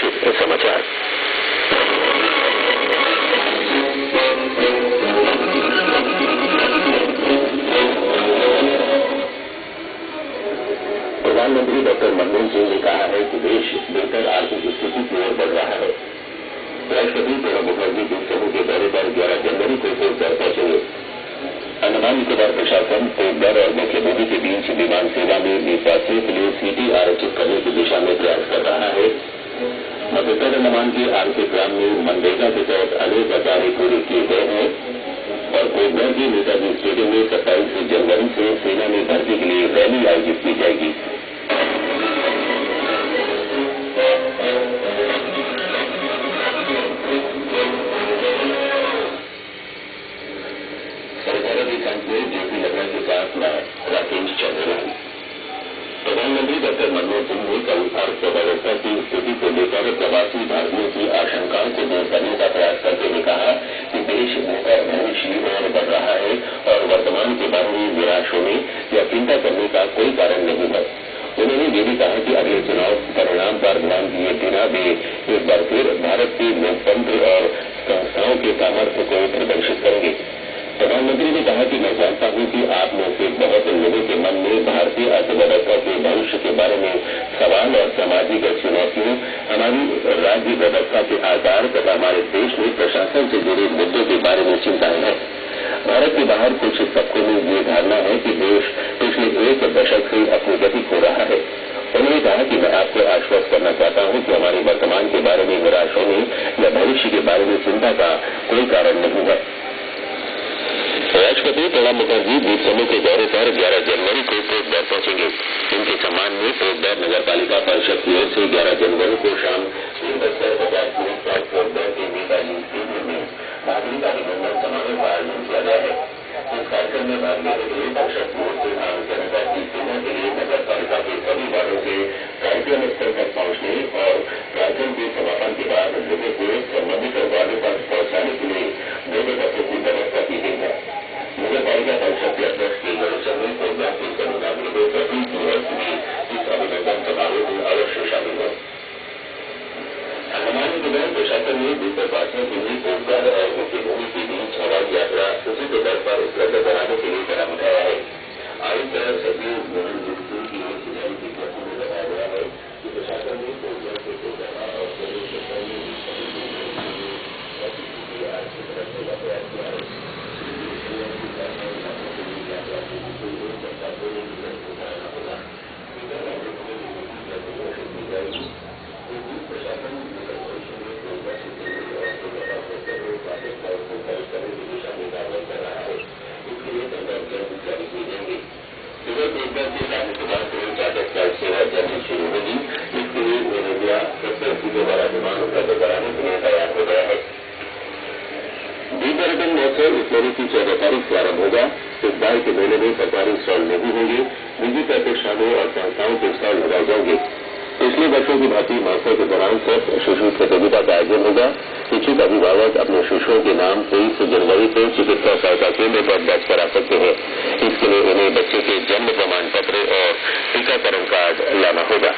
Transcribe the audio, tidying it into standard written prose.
संक्षिप्त समाचार। प्रधानमंत्री डॉक्टर मनमोहन सिंह ने कहा है कि देश बेहतर आर्थिक स्थिति की ओर बढ़ रहा है। राष्ट्रपति प्रणब मुखर्जी द्वीप समूह के दौरे पर 11 जनवरी को पोर्टब्लेयर पहुंचेंगे। अंडमान निकोबार प्रशासन पोर्टब्लेयर और मुख्यमंत्री के बीच विमान सेवा में देशवासियों के लिए सीटें आरक्षित करने की दिशा में प्रयास कर रहा है। उत्तर अंडमान के आरके ग्राम में मनरेगा के तहत अनेक कार्य पूरे किए गए हैं और पोर्टब्लेयर के नेताजी स्टेडियम में 27 जनवरी से सेना में भर्ती के लिए रैली आयोजित की जाएगी। प्रधानमंत्री डॉक्टर मनमोहन सिंह ने कल अर्थव्यवस्था की स्थिति को लेकर प्रवासी भारतीयों की आशंकाओं को दूर करने का प्रयास करते हुए कहा कि देश बेहतर भविष्य की ओर बढ़ रहा है और वर्तमान के बारे में निराश होने या चिंता करने का कोई कारण नहीं है। उन्होंने ये भी कहा कि अगले चुनाव परिणाम पर ध्यान दिए बिना वे एक बार फिर भारत के लोकतंत्र और संस्थाओं के सामर्थ्य को प्रदर्शित करेंगे। प्रधानमंत्री ने कहा कि मैं जानता हूं कि आप में से बहुत लोगों के मन में भारतीय अर्थव्यवस्था के भविष्य के बारे में सवाल और सामाजिक चुनौतियों, हमारी राज्य व्यवस्था के आकार तथा हमारे देश में प्रशासन से जुड़े मुद्दों के बारे में चिंताएं हैं। भारत के बाहर कुछ तबकों में ये धारणा है कि देश पिछले एक दशक से अपनी गति खो रहा है। उन्होंने कहा कि मैं आपको आश्वस्त करना चाहता हूं कि हमारे वर्तमान के बारे में निराश होने या भविष्य के बारे में चिंता का कोई कारण नहीं है। राष्ट्रपति प्रणब मुखर्जी द्वीप समूह के दौरे पर 11 जनवरी को पोर्टब्लेयर पहुंचेंगे। इनके सम्मान में पोर्टब्लेयर नगर पालिका परिषद की ओर से 11 जनवरी को शाम 3:50 पर पोर्टब्लेयर के नेताजी स्टेडियम में नागरिक अभिनंदन समारोह का आयोजन किया गया है। इस कार्यक्रम में भाग लेने के लिए परिषद की ओर से आम जनता की सेवा के लिए नगर पालिका के सभी वार्डों से कार्यक्रम स्थल तक पहुंचने और कार्यक्रम के समापन के बाद लोगों को संबंधित वार्डों तक पहुंचाने के लिए 2 बसों की व्यवस्था की गई है। नगर पालिका परिषद के अध्यक्ष के गणेशन में पोर्टब्लेयर के सभी नागरिकों को अपील की है कि इस अभिनंदन समारोह में अवश्य शामिल हो। अंडमान निकोबार प्रशासन ने द्वीपवासियों के लिए पोर्टब्लेयर और मुख्यमंत्री के बीच हवाई यात्रा उचित दर पर उपलब्ध कराने के लिए कदम उठाया है। आयुक्त सचिव मोहन गुप्ता की ओर से जारी विज्ञप्ति में बताया गया है कि प्रशासन ने पोर्टब्लेयर के कोलकाता और प्रदेश के आर्थिक रखने का प्रयास किया है। सेवा जल्द शुरू होगी। इसके लिए एयर इंडिया 70 सीटों वाला विमान उपलब्ध कराने के लिए तैयार हो गया है। द्वीप पर्यटन महोत्सव इस महीने की 14 तारीख से आरंभ होगा। इस बार के मेले में सरकारी स्टॉल नहीं होंगे, निजी प्रतिष्ठानों और संस्थाओं के स्टॉल लगाए जाएंगे। पिछले वर्षों की भांति महोत्सव के दौरान सिर्फ शिशु प्रतियोगिता का आयोजन होगा। इच्छुक अभिभावक अपने शिशुओं के नाम 23 जनवरी को चिकित्सा सहायता केंद्र पर दर्ज करा सकते हैं। इसके लिए उन्हें बच्चे के जन्म प्रमाण पत्र और टीकाकरण कार्ड लाना होगा।